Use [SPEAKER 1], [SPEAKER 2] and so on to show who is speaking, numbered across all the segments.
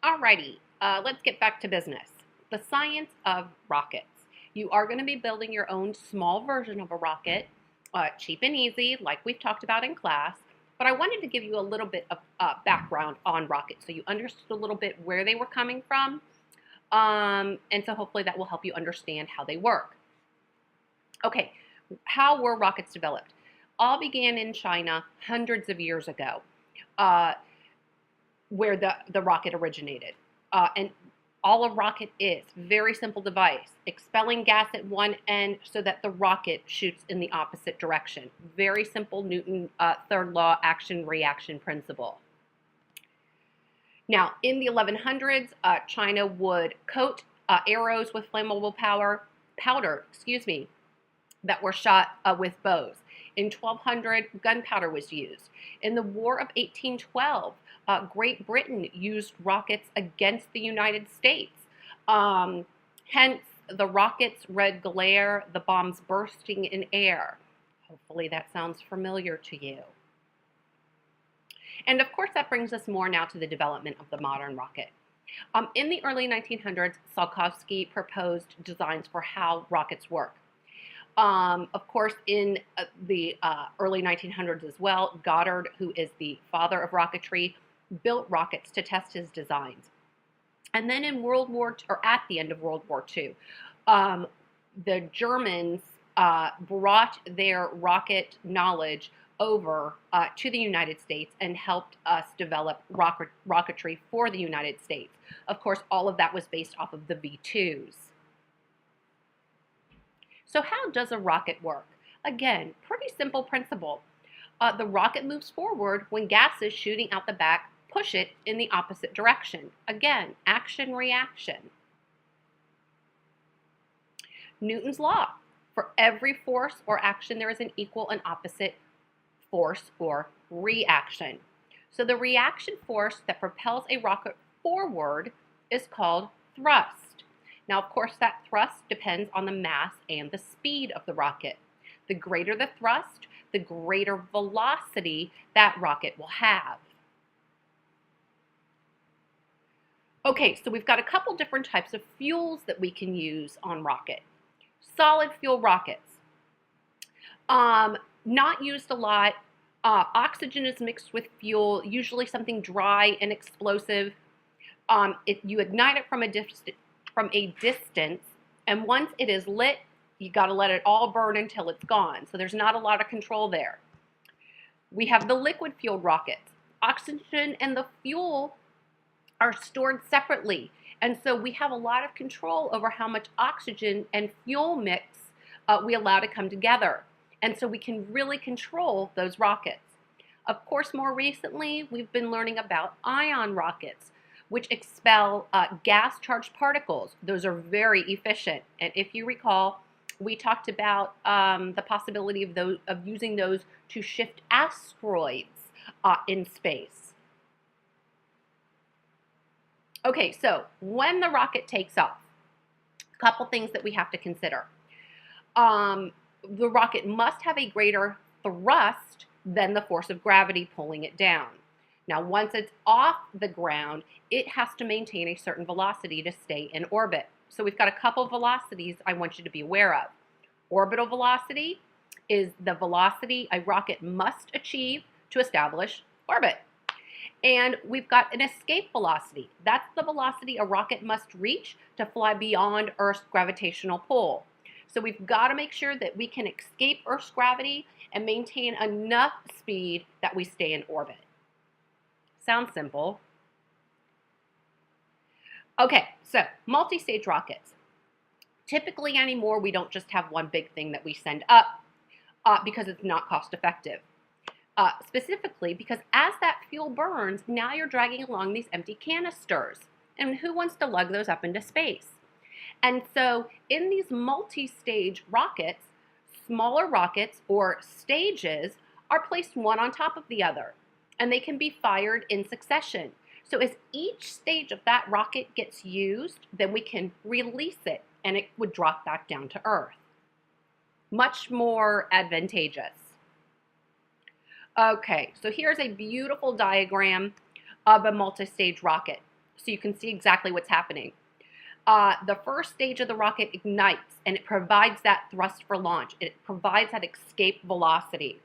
[SPEAKER 1] Alrighty, let's get back to business. The science of rockets. You are going to be building your own small version of a rocket, cheap and easy, like we've talked about in class. But I wanted to give you a little bit of background on rockets so you understood a little bit where they were coming from. And so hopefully that will help you understand how they work. Okay, how were rockets developed? All began in China hundreds of years ago. Where the rocket originated. And all a rocket is, very simple device, expelling gas at one end so that the rocket shoots in the opposite direction. Very simple Newton third law action-reaction principle. Now, in the 1100s, China would coat arrows with flammable powder, that were shot with bows. In 1200, gunpowder was used. In the War of 1812, Great Britain used rockets against the United States. Hence, the rocket's red glare, the bombs bursting in air. Hopefully that sounds familiar to you. And of course, that brings us more now to the development of the modern rocket. In the early 1900s, Tsiolkovsky proposed designs for how rockets work. Of course, in the early 1900s as well, Goddard, who is the father of rocketry, built rockets to test his designs. And then in at the end of World War II, the Germans brought their rocket knowledge over to the United States and helped us develop rocketry for the United States. Of course, all of that was based off of the V2s. So how does a rocket work? Again, pretty simple principle. The rocket moves forward when gases shooting out the back push it in the opposite direction. Again, action-reaction. Newton's law. For every force or action, there is an equal and opposite force or reaction. So the reaction force that propels a rocket forward is called thrust. Now, of course, that thrust depends on the mass and the speed of the rocket. The greater the thrust, the greater velocity that rocket will have. Okay, so we've got a couple different types of fuels that we can use on rocket. Solid fuel rockets. Not used a lot. Oxygen is mixed with fuel, usually something dry and explosive. You ignite it from a distance, and once it is lit, you got to let it all burn until it's gone. So there's not a lot of control there. We have the liquid-fueled rockets. Oxygen and the fuel are stored separately, and so we have a lot of control over how much oxygen and fuel mix we allow to come together. And so we can really control those rockets. Of course, more recently, we've been learning about ion rockets, which expel gas-charged particles. Those are very efficient. And if you recall, we talked about the possibility of using those to shift asteroids in space. Okay, so when the rocket takes off, a couple things that we have to consider. The rocket must have a greater thrust than the force of gravity pulling it down. Now, once it's off the ground, it has to maintain a certain velocity to stay in orbit. So we've got a couple velocities I want you to be aware of. Orbital velocity is the velocity a rocket must achieve to establish orbit. And we've got an escape velocity. That's the velocity a rocket must reach to fly beyond Earth's gravitational pull. So we've got to make sure that we can escape Earth's gravity and maintain enough speed that we stay in orbit. Sounds simple. Okay, so multi-stage rockets. Typically anymore, we don't just have one big thing that we send up because it's not cost effective. Specifically because as that fuel burns, now you're dragging along these empty canisters. And who wants to lug those up into space? And so in these multi-stage rockets, smaller rockets or stages are placed one on top of the other. And they can be fired in succession. So as each stage of that rocket gets used, then we can release it and it would drop back down to Earth. Much more advantageous. Okay, so here's a beautiful diagram of a multi-stage rocket. so you can see exactly what's happening. The first stage of the rocket ignites, and it provides that thrust for launch. It provides that escape velocity.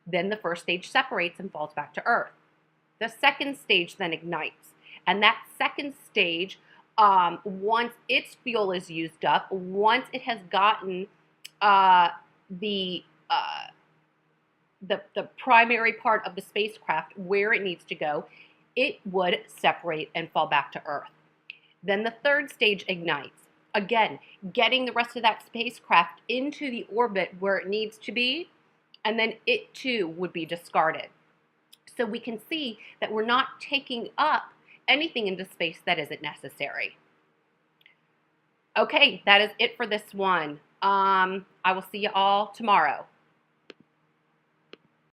[SPEAKER 1] Then the first stage separates and falls back to Earth. The second stage then ignites, and that second stage, once its fuel is used up, once it has gotten the primary part of the spacecraft where it needs to go, it would separate and fall back to Earth. Then the third stage ignites, again, getting the rest of that spacecraft into the orbit where it needs to be, and then it too would be discarded. So we can see that we're not taking up anything into space that isn't necessary. Okay, that is it for this one. I will see you all tomorrow.